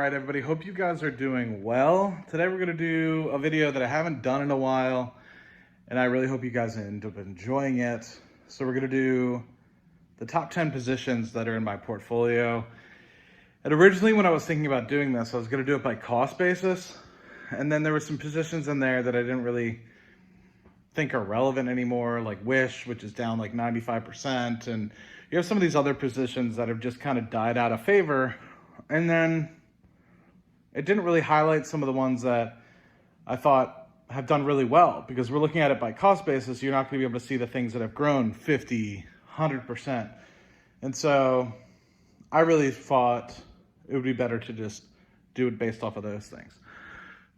right, everybody. Hope you guys are doing well. Today we're going to do a video that I haven't done in a while, and I really hope you guys end up enjoying it. So we're going to do the top 10 positions that are in my portfolio. And originally when I was thinking about doing this, I was going to do it by cost basis. And then there were some positions in there that I didn't really think are relevant anymore, like Wish, which is down like 95%. And you have some of these other positions that have just kind of died out of favor. And then it didn't really highlight some of the ones that I thought have done really well, because we're looking at it by cost basis. You're not going to be able to see the things that have grown 50, 100%. And so I really thought it would be better to just do it based off of those things.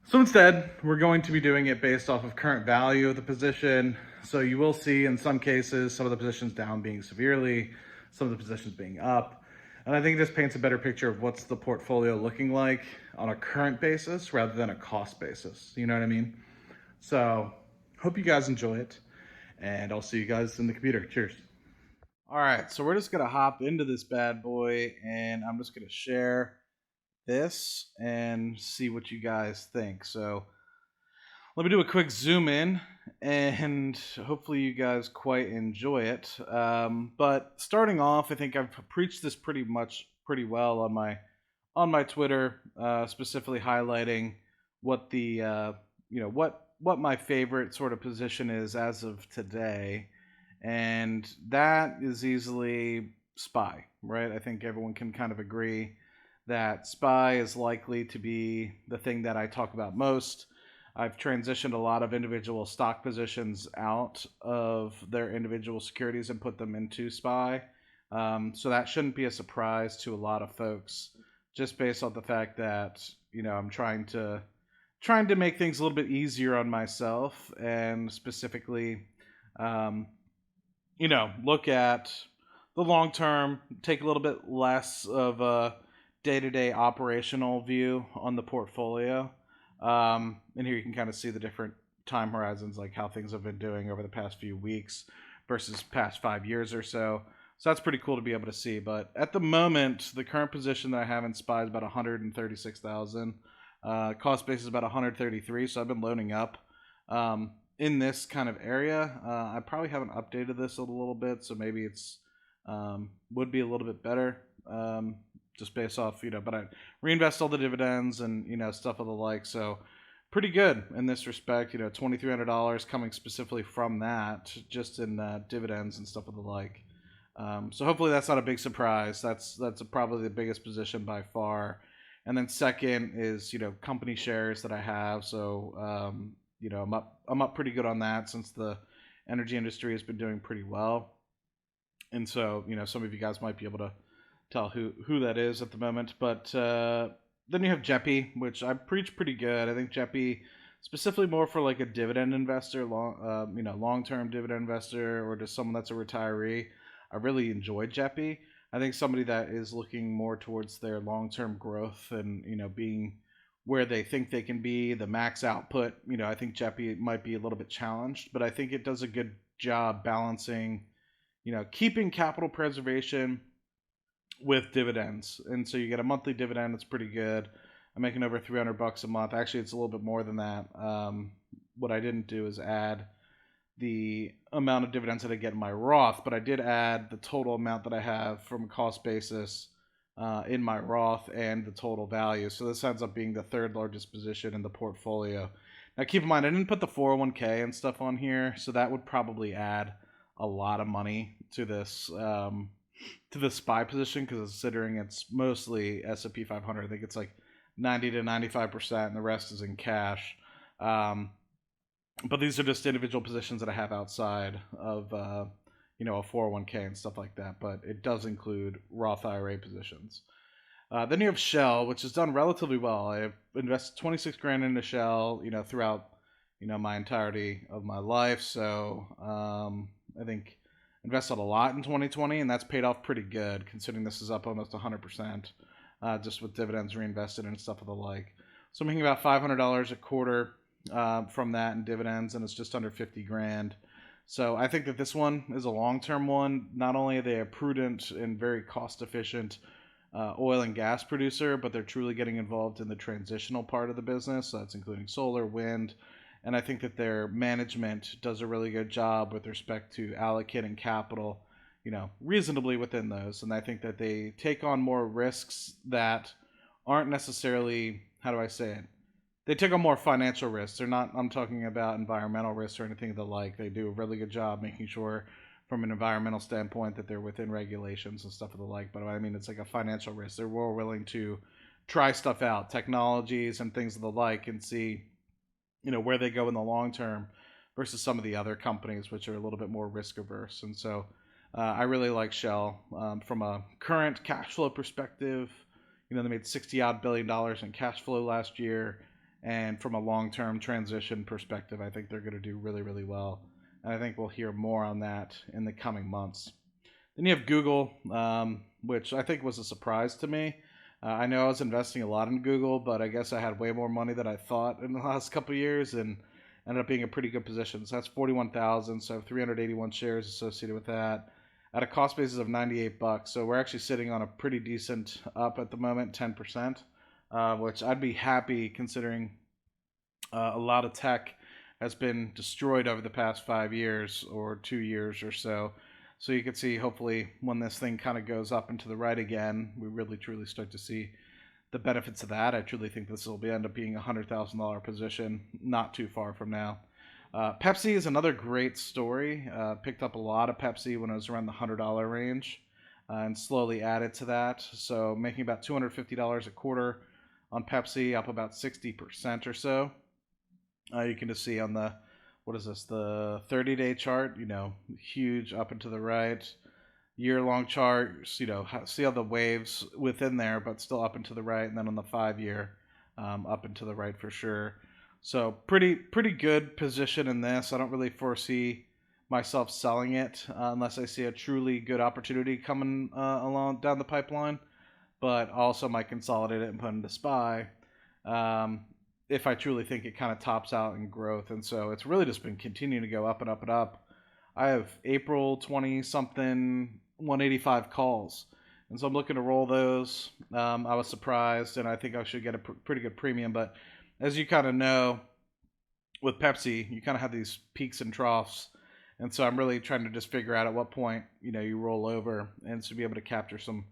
So instead, we're going to be doing it based off of current value of the position. So you will see in some cases, some of the positions down being severely, some of the positions being up. And I think it just paints a better picture of what's the portfolio looking like on a current basis rather than a cost basis. You know what I mean? So hope you guys enjoy it, and I'll see you guys in the computer. Cheers. All right, so we're just going to hop into this bad boy, and I'm just going to share this and see what you guys think. So let me do a quick zoom in, and hopefully you guys quite enjoy it. But starting off, I think I've preached this pretty well on my Twitter, specifically highlighting what the what my favorite sort of position is as of today, and that is easily SPY, right? I think everyone can kind of agree that SPY is likely to be the thing that I talk about most. I've transitioned a lot of individual stock positions out of their individual securities and put them into SPY. So that shouldn't be a surprise to a lot of folks, just based on the fact that, I'm trying to make things a little bit easier on myself, and specifically, look at the long term, take a little bit less of a day-to-day operational view on the portfolio. And here you can kind of see the different time horizons, like how things have been doing over the past few weeks versus past 5 years or so. So that's pretty cool to be able to see. But at the moment, the current position that I have in SPY is about 136,000. Cost base is about 133, so I've been loading up in this kind of area. I probably haven't updated this a little bit, so maybe it's would be a little bit better, just based off, but I reinvest all the dividends and, stuff of the like. So pretty good in this respect, $2,300 coming specifically from that, just in dividends and stuff of the like. So hopefully that's not a big surprise. That's probably the biggest position by far. And then second is, company shares that I have. So, I'm up pretty good on that, since the energy industry has been doing pretty well. And so, some of you guys might be able to tell who that is at the moment. But then you have JEPI, which I preach pretty good. I think JEPI, specifically more for like a dividend investor, long-term dividend investor, or just someone that's a retiree. I really enjoy JEPI. I think somebody that is looking more towards their long-term growth and, being where they think they can be, the max output, I think JEPI might be a little bit challenged, but I think it does a good job balancing, keeping capital preservation with dividends. And so you get a monthly dividend that's pretty good. I'm making over $300 a month. Actually, it's a little bit more than that. What I didn't do is add the amount of dividends that I get in my Roth, but I did add the total amount that I have from a cost basis in my Roth and the total value. So this ends up being the third largest position in the portfolio. Now keep in mind, I didn't put the 401k and stuff on here, so that would probably add a lot of money to this to the SPY position, because considering it's mostly S&P 500, I think it's like 90 to 95%, and the rest is in cash. But these are just individual positions that I have outside of, a 401k and stuff like that. But it does include Roth IRA positions. Then you have Shell, which has done relatively well. I invested 26 grand into Shell, throughout, my entirety of my life. So I think invested a lot in 2020, and that's paid off pretty good, considering this is up almost 100%, just with dividends reinvested and stuff of the like. So I'm making about $500 a quarter from that in dividends, and it's just under 50 grand. So I think that this one is a long-term one. Not only are they a prudent and very cost-efficient oil and gas producer, but they're truly getting involved in the transitional part of the business. So that's including solar, wind, and I think that their management does a really good job with respect to allocating capital, reasonably within those. And I think that they take on more risks that aren't necessarily, how do I say it? They take on more financial risks. They're not, I'm talking about environmental risks or anything of the like. They do a really good job making sure from an environmental standpoint that they're within regulations and stuff of the like. But I mean, it's like a financial risk. They're more willing to try stuff out, technologies and things of the like, and see, where they go in the long term versus some of the other companies, which are a little bit more risk averse. And so I really like Shell from a current cash flow perspective. They made 60 odd billion dollars in cash flow last year. And from a long-term transition perspective, I think they're going to do really, really well. And I think we'll hear more on that in the coming months. Then you have Google, which I think was a surprise to me. I know I was investing a lot in Google, but I guess I had way more money than I thought in the last couple of years, and ended up being a pretty good position. So that's 41,000. So I have 381 shares associated with that at a cost basis of $98. So we're actually sitting on a pretty decent up at the moment, 10%, which I'd be happy considering a lot of tech has been destroyed over the past 5 years or 2 years or so. So you can see, hopefully, when this thing kind of goes up and to the right again, we really truly start to see the benefits of that. I truly think this will end up being a $100,000 position not too far from now. Pepsi is another great story. Picked up a lot of Pepsi when it was around the $100 range and slowly added to that. So making about $250 a quarter on Pepsi, up about 60% or so. You can just see on the, what is this, the 30-day chart, huge up and to the right. Year-long chart, see how the waves within there, but still up and to the right. And then on the 5-year, up and to the right for sure. So pretty good position in this. I don't really foresee myself selling it unless I see a truly good opportunity coming along down the pipeline. But also might consolidate it and put into SPY. If I truly think it kind of tops out in growth. And so it's really just been continuing to go up and up and up. I have April 20-something 185 calls. And so I'm looking to roll those. I was surprised, and I think I should get a pretty good premium. But as you kind of know, with Pepsi, you kind of have these peaks and troughs. And so I'm really trying to just figure out at what point, you roll over and to be able to capture some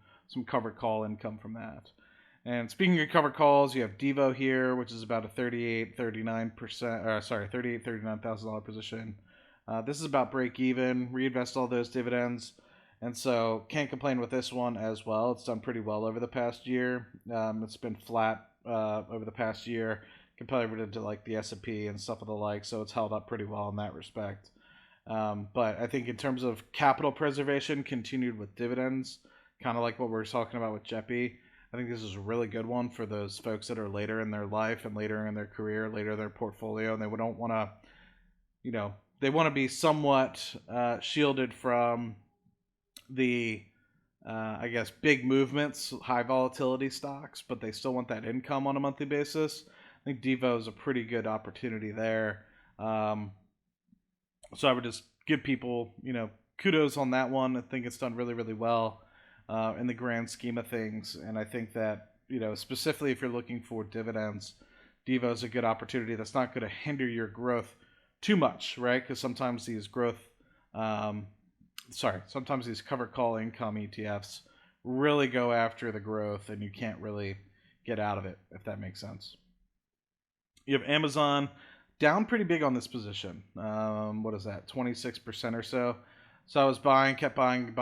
covered call income from that. And speaking of covered calls, you have Devo here, which is about a $39,000 position. This is about break even, reinvest all those dividends. And so can't complain with this one as well. It's done pretty well over the past year. It's been flat over the past year compared to like the S&P and stuff of the like. So it's held up pretty well in that respect. But I think in terms of capital preservation, continued with dividends, kind of like what we were talking about with Jeppy. I think this is a really good one for those folks that are later in their life and later in their career, later in their portfolio, and they don't want to, they want to be somewhat shielded from the, I guess, big movements, high volatility stocks, but they still want that income on a monthly basis. I think Devo is a pretty good opportunity there. So I would just give people, kudos on that one. I think it's done really, really well in the grand scheme of things. And I think that, specifically if you're looking for dividends, Devo is a good opportunity that's not going to hinder your growth too much, right? Because sometimes these sometimes these covered call income ETFs really go after the growth and you can't really get out of it, if that makes sense. You have Amazon down pretty big on this position. What is that? 26% or so. So I was kept buying.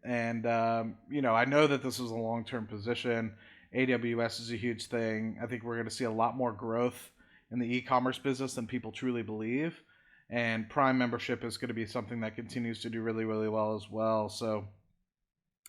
And, I know that this is a long-term position. AWS is a huge thing. I think we're going to see a lot more growth in the e-commerce business than people truly believe. And Prime membership is going to be something that continues to do really, really well as well. So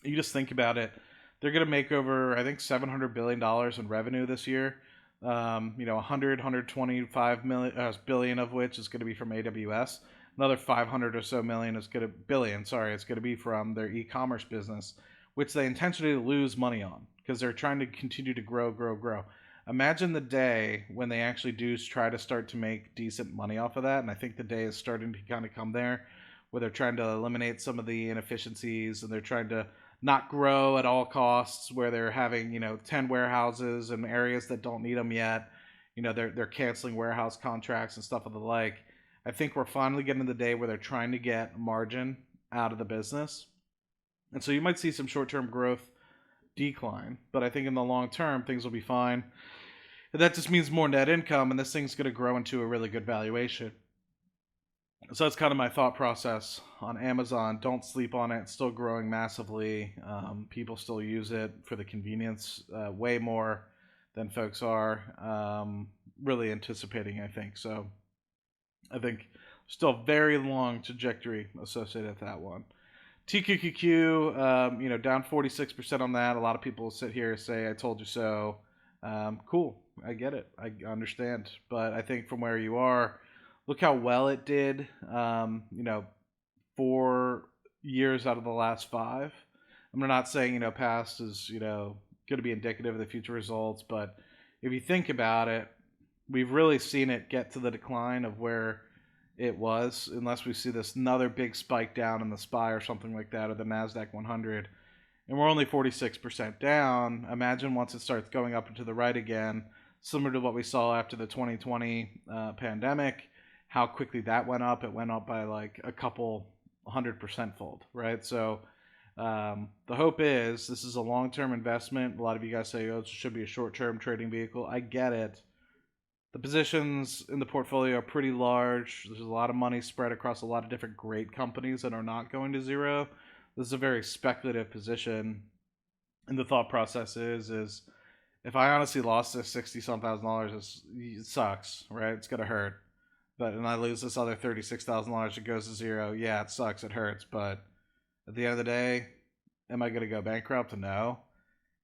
you just think about it. They're going to make over, I think, $700 billion in revenue this year. 125 billion of which is going to be from AWS. Another 500 or so million is going to be from their e-commerce business, which they intentionally lose money on because they're trying to continue to grow. Imagine the day when they actually do try to start to make decent money off of that. And I think the day is starting to kind of come there where they're trying to eliminate some of the inefficiencies and they're trying to not grow at all costs, where they're having 10 warehouses in areas that don't need them yet. They're canceling warehouse contracts and stuff of the like. I think we're finally getting to the day where they're trying to get margin out of the business, and so you might see some short-term growth decline, but I think in the long term things will be fine. And that just means more net income, and this thing's going to grow into a really good valuation. So that's kind of my thought process on Amazon. Don't sleep on it. It's still growing massively. People still use it for the convenience way more than folks are really anticipating, I think. So I think still a very long trajectory associated with that one. TQQQ, down 46% on that. A lot of people sit here and say, I told you so. Cool. I get it. I understand. But I think from where you are, look how well it did, 4 years out of the last 5. I'm not saying, past is, going to be indicative of the future results. But if you think about it, we've really seen it get to the decline of where it was, unless we see this another big spike down in the SPY or something like that, or the NASDAQ 100. And we're only 46% down. Imagine once it starts going up and to the right again, similar to what we saw after the 2020 pandemic, how quickly that went up. It went up by like a couple 100% fold, right? So the hope is this is a long-term investment. A lot of you guys say, oh, it should be a short-term trading vehicle. I get it. The positions in the portfolio are pretty large. There's a lot of money spread across a lot of different great companies that are not going to zero. This is a very speculative position. And the thought process is if I honestly lost this $60-some thousand, it sucks, right? It's going to hurt. But and I lose this other $36,000, it goes to zero. Yeah, it sucks. It hurts. But at the end of the day, am I going to go bankrupt? No.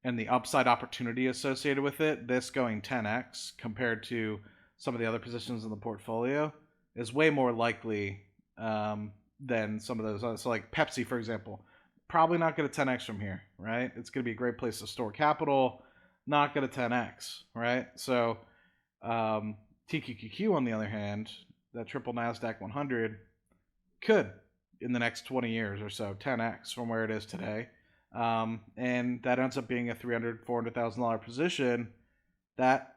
And the upside opportunity associated with it, this going 10x compared to some of the other positions in the portfolio, is way more likely than some of those others. So like Pepsi, for example, probably not going to 10x from here, right? It's going to be a great place to store capital, not going to 10x, right? So TQQQ, on the other hand, that triple NASDAQ 100, could, in the next 20 years or so, 10x from where it is today. And that ends up being a $300,000-$400,000 position that,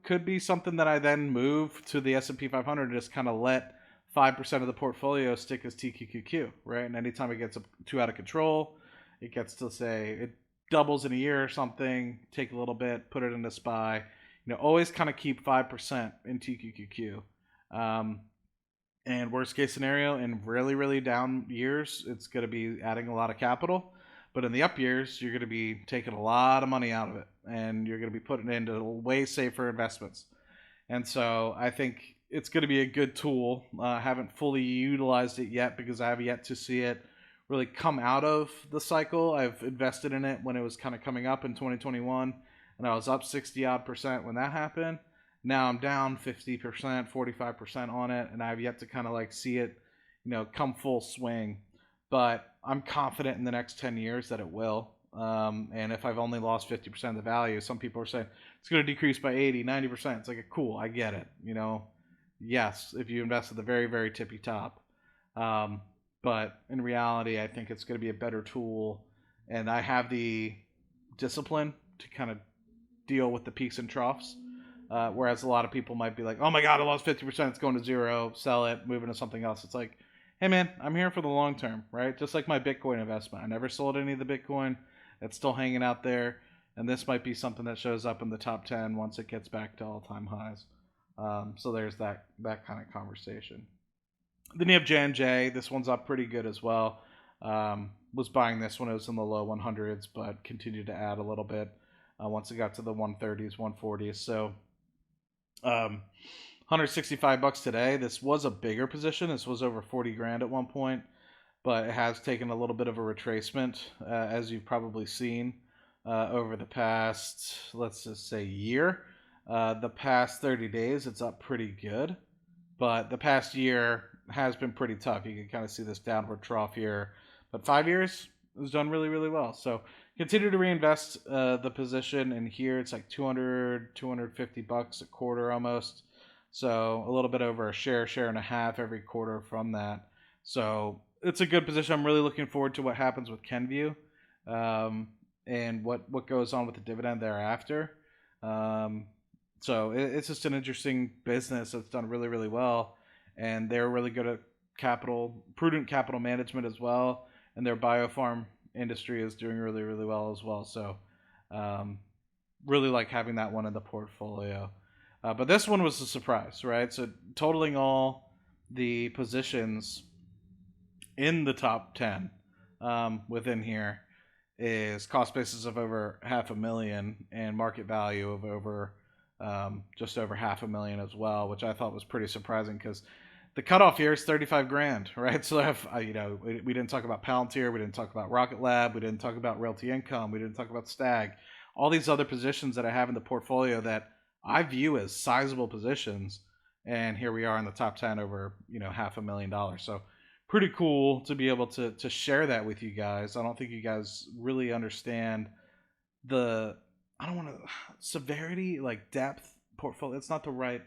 could be something that I then move to the S&P 500 and just kind of let 5% of the portfolio stick as TQQQ, right? And anytime it gets too out of control, it gets to say it doubles in a year or something, take a little bit, put it into SPY. Always kind of keep 5% in TQQQ. And worst case scenario, in really, really down years, it's going to be adding a lot of capital. But in the up years, you're going to be taking a lot of money out of it, and you're going to be putting it into way safer investments. And so I think it's going to be a good tool. I haven't fully utilized it yet because I have yet to see it really come out of the cycle. I've invested in it when it was kind of coming up in 2021, and I was up 60-odd% when that happened. Now I'm down 50%, 45% on it, and I have yet to kind of like see it, come full swing. But I'm confident in the next 10 years that it will. And if I've only lost 50% of the value, some people are saying it's going to decrease by 80, 90%. It's like, cool, I get it. Yes, if you invest at the very, very tippy top. But in reality, I think it's going to be a better tool. And I have the discipline to kind of deal with the peaks and troughs. Whereas a lot of people might be like, oh my God, I lost 50%. It's going to zero. Sell it, move into something else. It's like, hey man, I'm here for the long term, right? Just like my Bitcoin investment. I never sold any of the Bitcoin. It's still hanging out there. And this might be something that shows up in the top 10 once it gets back to all-time highs. So there's that kind of conversation. Then you have J&J. This one's up pretty good as well. Was buying this when it was in the low 100s, but continued to add a little bit once it got to the 130s, 140s. So $165 today. This was a bigger position. This was over 40 grand at one point, but it has taken a little bit of a retracement, as you've probably seen over the past, let's just say, year. The past 30 days, it's up pretty good, but the past year has been pretty tough. You can kind of see this downward trough here, but 5 years it was done really, really well. So continue to reinvest the position in here. It's like $250 a quarter almost. So a little bit over a share and a half every quarter from that. So it's a good position. I'm really looking forward to what happens with Kenvue. and what goes on with the dividend thereafter. Um, so it's just an interesting business that's done really, really well, and they're really good at prudent capital management as well, and their biofarm industry is doing really, really well as well. So, um, really like having that one in the portfolio. But this one was a surprise, right? So totaling all the positions in the top 10 within here is cost basis of over 500,000 and market value of over just over 500,000 as well, which I thought was pretty surprising because the cutoff here is 35 grand, right? So we didn't talk about Palantir, we didn't talk about Rocket Lab, we didn't talk about Realty Income, we didn't talk about Stag, all these other positions that I have in the portfolio that I view as sizable positions, and here we are in the top 10 over $500,000. So pretty cool to be able to share that with you guys. I don't think you guys really understand the I don't want to severity, like depth portfolio. It's not the right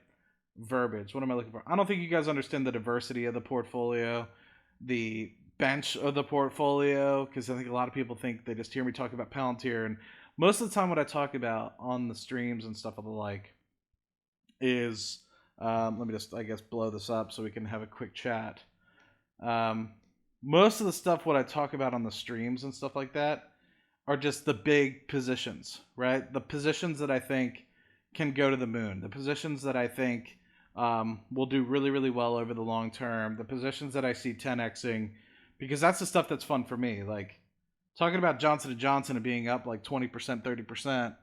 verbiage. What am I looking for? I don't think you guys understand the diversity of the portfolio, the bench of the portfolio, because I think a lot of people think they just hear me talk about Palantir, and most of the time what I talk about on the streams and stuff of the like is let me just, I guess, blow this up so we can have a quick chat. Most of the stuff what I talk about on the streams and stuff like that are just the big positions, right? The positions that I think can go to the moon, the positions that I think will do really, really well over the long term, the positions that I see 10xing, because that's the stuff that's fun for me. Like talking about Johnson & Johnson and being up like 20%, 30%,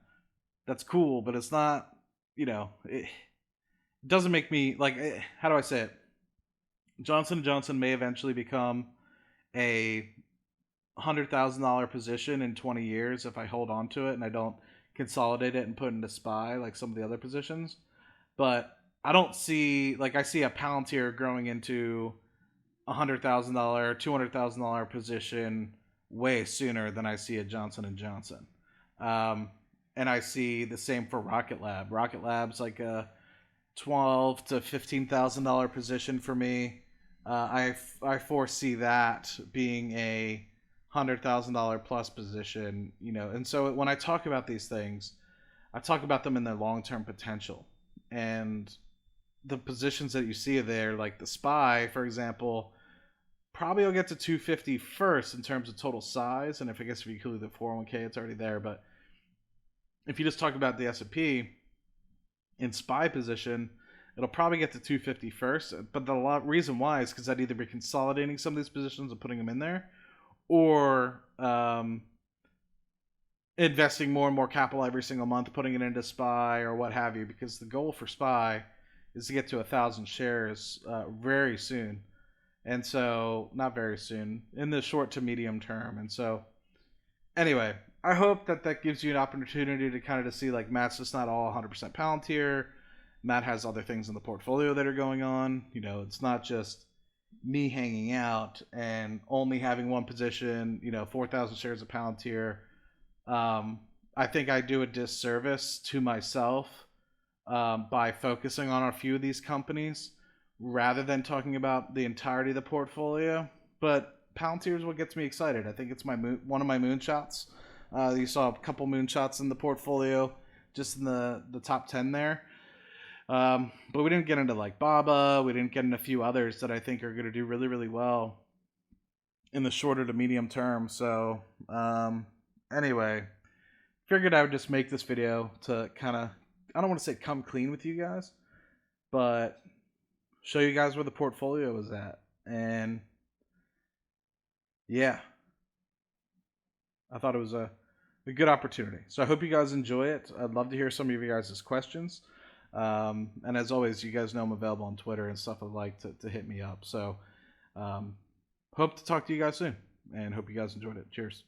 that's cool, but it's not, it doesn't make me like, how do I say it? Johnson & Johnson may eventually become a $100,000 position in 20 years if I hold on to it and I don't consolidate it and put it into SPY like some of the other positions. But I don't see, like, I see a Palantir growing into $100,000, $200,000 position way sooner than I see a Johnson & Johnson. And I see the same for Rocket Lab. Rocket Lab's like a $12,000 to $15,000 position for me. I foresee that being a $100,000 plus position, and so when I talk about these things, I talk about them in their long-term potential, and the positions that you see there, like the SPY, for example, probably will get to 250 first in terms of total size, and if you include the 401k, it's already there. But if you just talk about the S&P in SPY position, it'll probably get to 250 first. But the reason why is because I'd either be consolidating some of these positions and putting them in there, or investing more and more capital every single month, putting it into SPY or what have you, because the goal for SPY is to get to 1,000 shares very soon. And so, not very soon, in the short to medium term. And so, anyway, I hope that gives you an opportunity to kind of see, like, Matt's just not all 100% Palantir. Matt has other things in the portfolio that are going on. It's not just me hanging out and only having one position, 4,000 shares of Palantir. I think I do a disservice to myself by focusing on a few of these companies rather than talking about the entirety of the portfolio. But Palantir is what gets me excited. I think it's one of my moonshots. You saw a couple moonshots in the portfolio, just in the top 10 there. But we didn't get into like Baba. We didn't get into a few others that I think are going to do really, really well in the shorter to medium term. So anyway, figured I would just make this video to kind of, I don't want to say come clean with you guys, but show you guys where the portfolio is at. And yeah, I thought it was a good opportunity. So I hope you guys enjoy it. I'd love to hear some of you guys' questions. And as always, you guys know I'm available on Twitter and stuff. I'd like to hit me up. So hope to talk to you guys soon, and hope you guys enjoyed it. Cheers.